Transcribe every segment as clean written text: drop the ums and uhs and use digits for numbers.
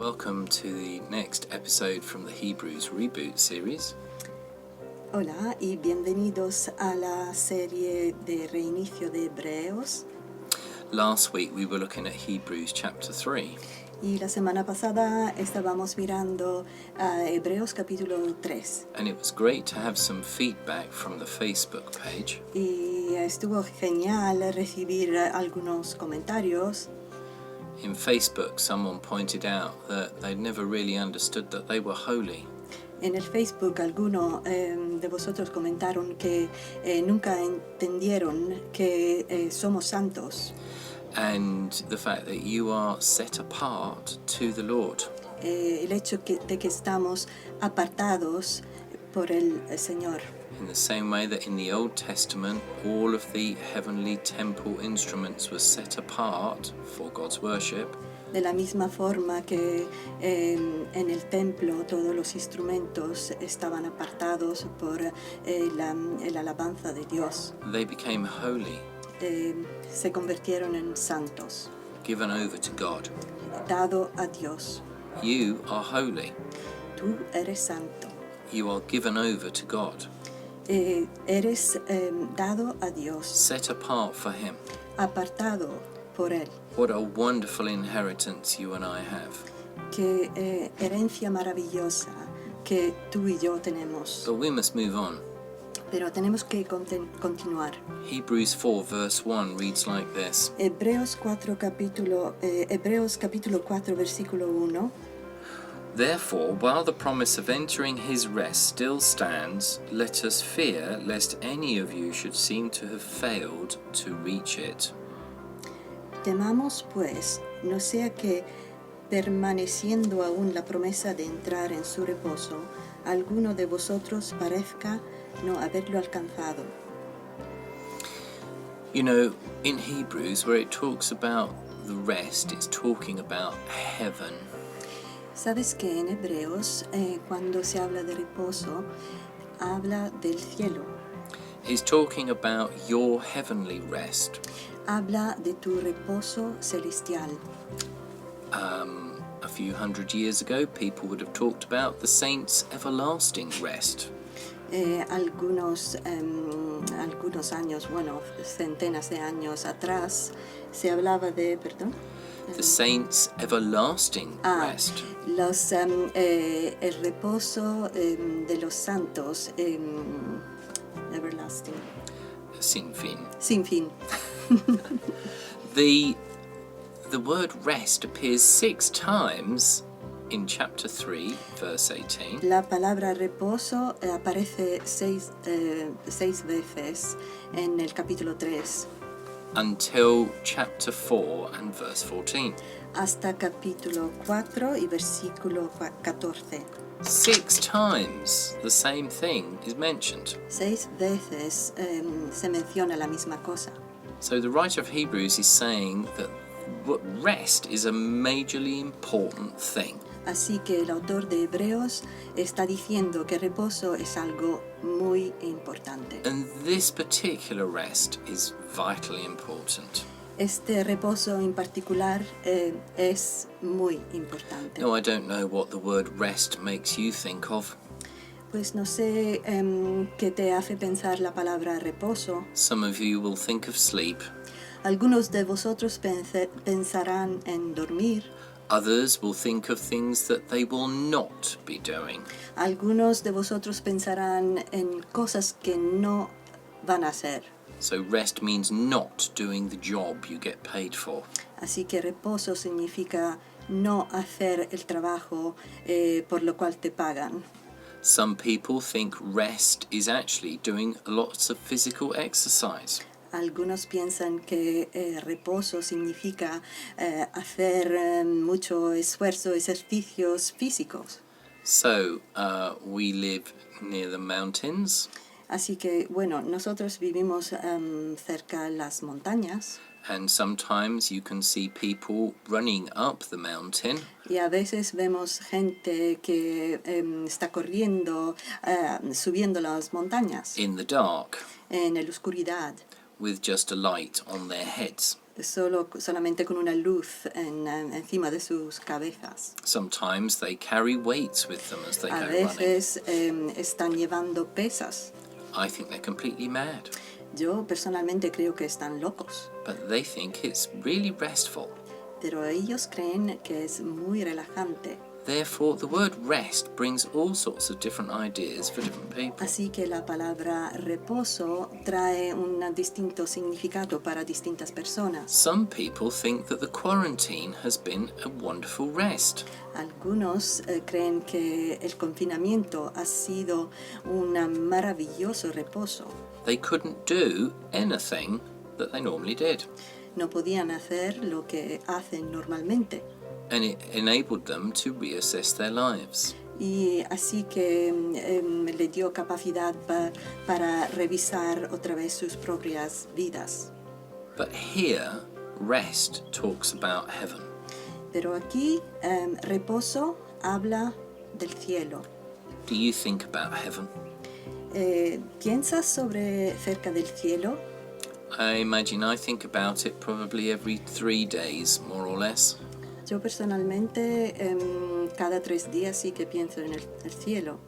Welcome to the next episode from the Hebrews Reboot series. Hola y bienvenidos a la serie de reinicio de Hebreos. Last week we were looking at Hebrews chapter 3. Y la semana pasada estábamos mirando a Hebreos capítulo 3. And it was great to have some feedback from the Facebook page. Y estuvo genial recibir algunos comentarios. In Facebook, someone pointed out that they'd never really understood that they were holy. En el Facebook algunos de vosotros comentaron que nunca entendieron que somos santos. And the fact that you are set apart to the Lord. El hecho de que estamos apartados por el Señor. In the same way that in the Old Testament, all of the heavenly temple instruments were set apart for God's worship. De la misma forma que en el templo todos los instrumentos estaban apartados por la alabanza de Dios. They became holy, Se convirtieron en santos, given over to God. dado a Dios. You are holy. Tú eres santo. You are given over to God, Eres dado a Dios, set apart for Him. apartado por Él. What a wonderful inheritance you and I have. Qué herencia maravillosa que tú y yo tenemos. But we must move on. Pero tenemos que continuar. Hebrews 4 verse 1 reads like this. Hebreos capítulo 4 versículo 1. Therefore, while the promise of entering His rest still stands, let us fear lest any of you should seem to have failed to reach it. Temamos pues, no sea que, permaneciendo aún la promesa de entrar en su reposo, alguno de vosotros parezca no haberlo alcanzado. You know, in Hebrews, where it talks about the rest, it's talking about heaven. Sabes que en Hebreos, cuando se habla de reposo, habla del cielo, He's talking about your heavenly rest. habla de tu reposo celestial. A few hundred years ago, people would have talked about the saints' everlasting rest. Algunos años, centenas de años atrás, se hablaba de, The saints' everlasting rest. El reposo de los santos, everlasting, Sin fin. sin fin. The word rest appears 6 times in chapter 3, verse 18. La palabra reposo aparece seis veces en el capítulo 3, Until chapter 4 and verse 14. hasta capítulo 4 y versículo 14. 6 times the same thing is mentioned. 6 veces se menciona la misma cosa. So the writer of Hebrews is saying that rest is a majorly important thing. Así que el autor de Hebreos está diciendo que reposo es algo muy importante. And this particular rest is vitally important. Este reposo en particular es muy importante. Now, I don't know what the word rest makes you think of. Pues no sé qué te hace pensar la palabra reposo. Some of you will think of sleep. Algunos de vosotros pensarán en dormir. Others will think of things that they will not be doing. Algunos de vosotros pensarán en cosas que no van a hacer. So rest means not doing the job you get paid for. Así que reposo significa no hacer el trabajo por lo cual te pagan. Some people think rest is actually doing lots of physical exercise. Algunos piensan que reposo significa hacer mucho esfuerzo, ejercicios físicos. So we live near the mountains. Así que, bueno, nosotros vivimos cerca de las montañas. And sometimes you can see people running up the mountain. Y a veces vemos gente que está corriendo, subiendo las montañas. In the dark. En la oscuridad. With just a light on their heads. solamente con una luz encima de sus cabezas. Sometimes they carry weights with them as they A go running. veces están llevando pesas. I think they're completely mad, Yo personalmente creo que están locos, but they think it's really restful. pero ellos creen que es muy relajante. Therefore, the word rest brings all sorts of different ideas for different people. Así que la palabra reposo trae un distinto significado para distintas personas. Some people think that the quarantine has been a wonderful rest. Algunos creen que el confinamiento ha sido un maravilloso reposo. They couldn't do anything that they normally did, No podían hacer lo que hacen normalmente. and it enabled them to reassess their lives. Y así que le dio capacidad para revisar otra vez sus propias vidas. But here, rest talks about heaven. Pero aquí reposo habla del cielo. Do you think about heaven? ¿Piensas cerca del cielo? I imagine I think about it probably every 3 days, more or less. Yo personalmente cada 3 días sí que pienso en el cielo.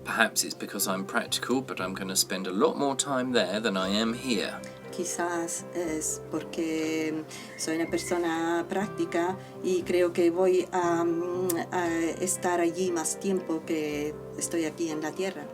Perhaps it's because I'm practical, but I'm going to spend a lot more time there than I am here. Quizás es porque soy una persona práctica y creo que voy a estar allí más tiempo que estoy aquí en la tierra.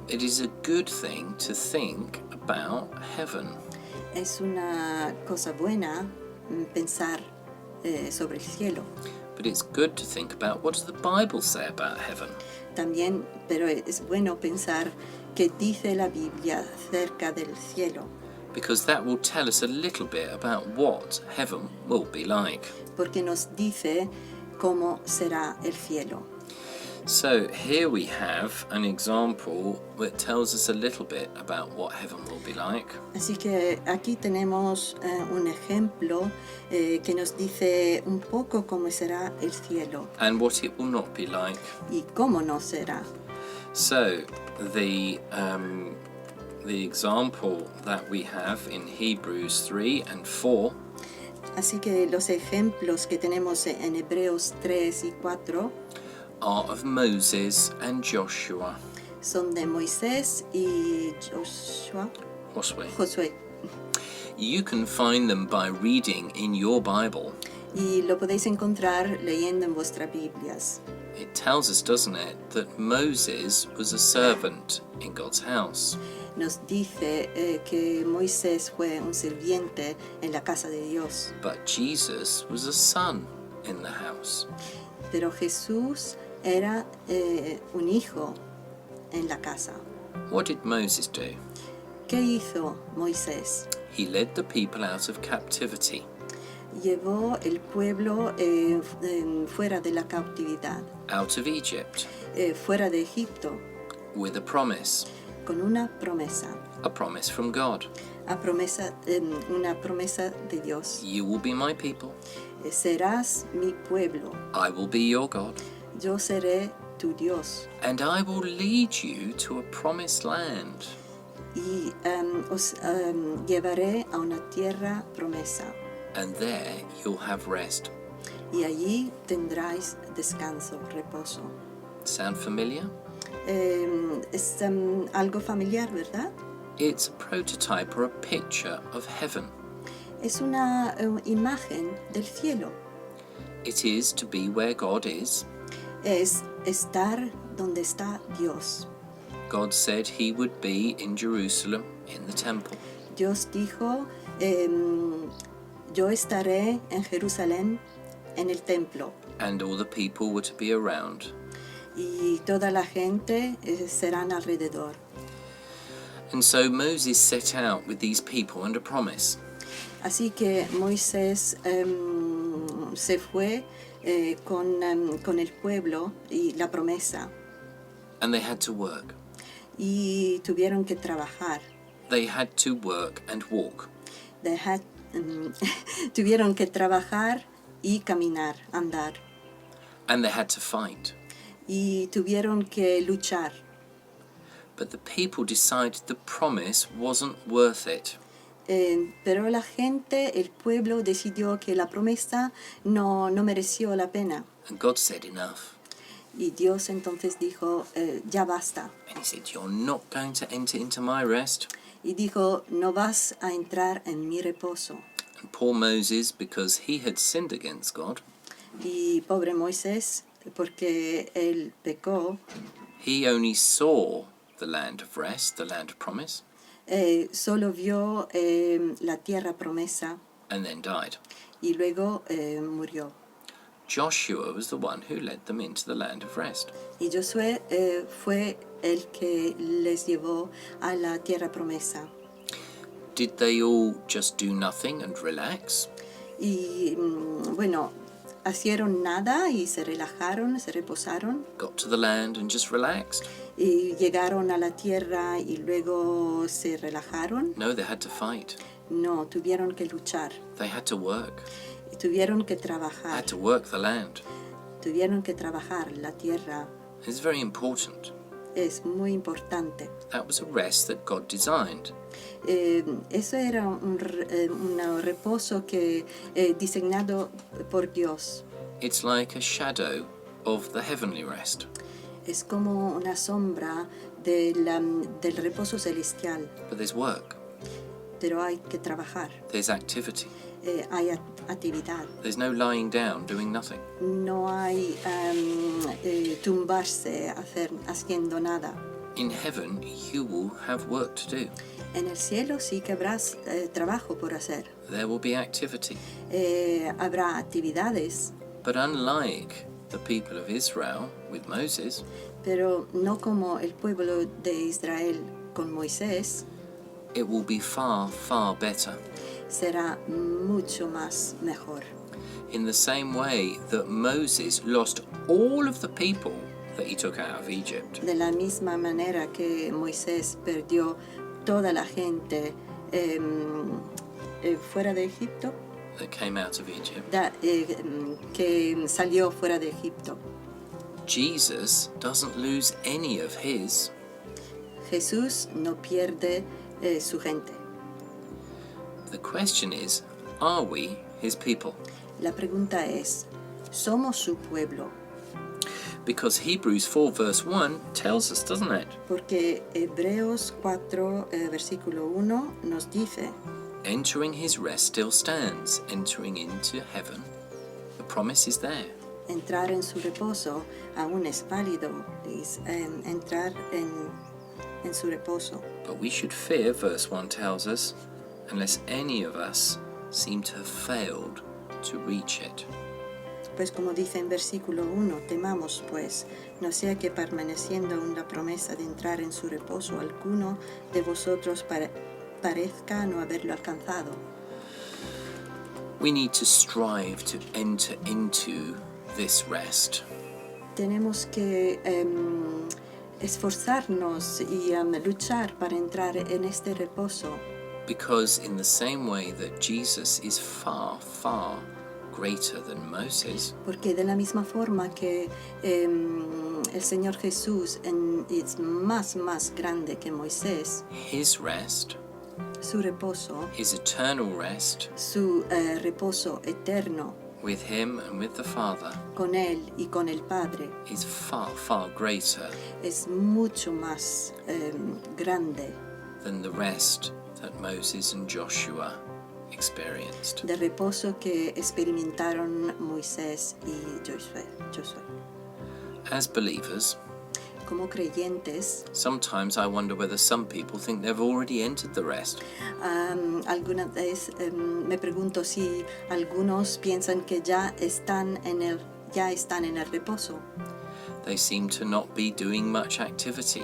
It is a good thing to think about heaven. Es una cosa buena pensar sobre el cielo. But it's good to think about what does the Bible say about heaven. También, pero es bueno pensar qué dice la Biblia acerca del cielo, Because that will tell us a little bit about what heaven will be like. porque nos dice cómo será el cielo. So here we have an example that tells us a little bit about what heaven will be like. Así que aquí tenemos un ejemplo que nos dice un poco cómo será el cielo And what it will not be like. y cómo no será. So the example that we have in Hebrews 3 and 4 Así que los ejemplos que tenemos en Hebreos 3 y 4 are of Moses and Joshua. son de Moisés y Josué. You can find them by reading in your Bible. Y lo podéis encontrar leyendo en vuestras Biblias. It tells us, doesn't it, that Moses was a servant in God's house. Nos dice que Moisés fue un sirviente en la casa de Dios, But Jesus was a son in the house. pero Jesús era un hijo en la casa. What did Moses do? ¿Qué hizo Moisés? He led the people out of captivity. Llevó el pueblo fuera de la cautividad, Out of Egypt fuera de Egipto, with a promise con una promesa from God. Una promesa de Dios. You will be my people. Serás mi pueblo, I will be your God. yo seré tu Dios. And I will lead you to a promised land. Y os llevaré a una tierra promesa. And there you'll have rest. Y allí tendráis descanso, reposo. Sound familiar? Es algo familiar, ¿verdad? It's a prototype or a picture of heaven. Es una imagen del cielo. It is to be where God is. Es estar donde está Dios. God said he would be in Jerusalem in the temple. Dios dijo, yo estaré en Jerusalén en el templo. And all the people were to be around. Y toda la gente serán alrededor. And so Moses set out with these people under promise. Así que Moisés se fue con el pueblo y la promesa. And they had to work. Y tuvieron que trabajar. They had to work and walk. Tuvieron que trabajar y caminar, andar. And they had to fight. Y tuvieron que luchar. But the people decided the promise wasn't worth it. Pero la gente, el pueblo, decidió que la promesa no mereció la pena. And God said, enough. Y Dios entonces dijo, ya basta. And he said, you're not going to enter into my rest. Y dijo, no vas a entrar en mi reposo. And poor Moses, because he had sinned against God, Y pobre Moisés, porque él pecó, he only saw the land of rest, the land of promise, solo vio la tierra promesa and then died. y luego murió. Joshua was the one who led them into the land of rest. Y Josué fue el que les llevó a la tierra promesa. Did they all just do nothing and relax? Y bueno, hicieron nada y se relajaron, se reposaron. Got to the land and just relaxed? Y llegaron a la tierra y luego se relajaron. No, they had to fight. No, tuvieron que luchar. They had to work. Y tuvieron que They trabajar. had to work the land. Tuvieron que trabajar la tierra. It's very important. Es muy importante. That was a rest that God designed. Eso era un reposo que diseñado por Dios. It's like a shadow of the heavenly rest. Es como una sombra del reposo celestial, But there's work, pero hay que trabajar. there's activity. Hay actividad. There's no lying down doing nothing. No hay tumbarse haciendo nada. In heaven, you will have work to do. En el cielo sí que habrá trabajo por hacer. There will be activity. Habrá actividades, But unlike the people of Israel with Moses, pero no como el pueblo de Israel con Moisés. it will be far, far better. Será mucho más mejor. In the same way that Moses lost all of the people that he took out of Egypt, De la misma manera que Moisés perdió toda la gente fuera de Egipto, that came out of Egypt, que salió fuera de Egipto. Jesus doesn't lose any of his. Jesús no pierde su gente. The question is, are we his people? La pregunta es, ¿somos su pueblo? Because Hebrews 4 verse 1 tells us, doesn't it? Porque Hebreos 4, versículo 1 nos dice, Entering his rest still stands, entering into heaven. The promise is there. entrar en su reposo aún es válido, es entrar en su reposo. But we should fear, verse 1 tells us, unless any of us seem to have failed to reach it. Pues como dice en versículo 1, temamos pues, no sea que permaneciendo aún la promesa de entrar en su reposo alguno de vosotros parezca no haberlo alcanzado. We need to strive to enter into this rest. Tenemos que esforzarnos y luchar para entrar en este reposo, Because in the same way that Jesus is far, far greater than Moses, porque de la misma forma que el Señor Jesús es más grande que Moisés, his rest, su reposo, his eternal rest su reposo eterno with him and with the Father con Él y con el Padre is far, far greater es mucho más grande than the rest that Moses and Joshua experienced. del reposo que experimentaron Moisés y Josué. As believers, Como creyentes, sometimes I wonder whether some people think they've already entered the rest. alguna vez me pregunto si algunos piensan que ya están en el reposo. They seem to not be doing much activity.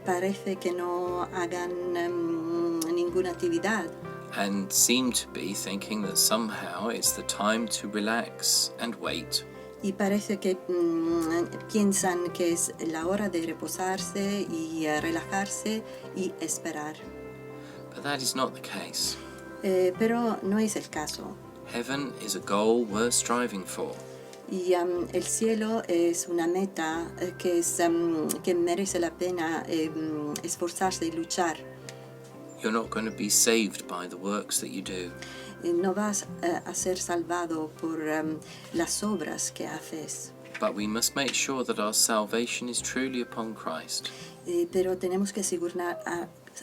Parece que no hagan ninguna actividad And seem to be thinking that somehow it's the time to relax and wait. y parece que piensan que es la hora de reposarse y relajarse y esperar. But that is not the case. Pero no es el caso. Heaven is a goal worth striving for. Y el cielo es una meta que merece la pena esforzarse y luchar. You're not going to be saved by the works that you do. No vas a ser salvado por las obras que haces. But we must make sure that our salvation is truly upon Christ. Pero tenemos que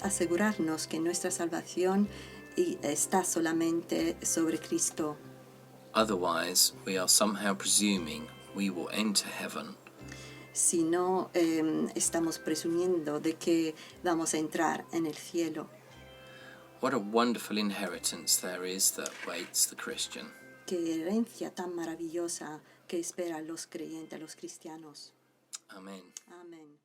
asegurarnos que nuestra salvación está solamente sobre Cristo. Otherwise, we are somehow presuming we will enter heaven. Si no, estamos presumiendo de que vamos a entrar en el cielo. What a wonderful inheritance there is that waits the Christian. Qué herencia tan maravillosa que espera a los creyentes, a los cristianos. Amen. Amén.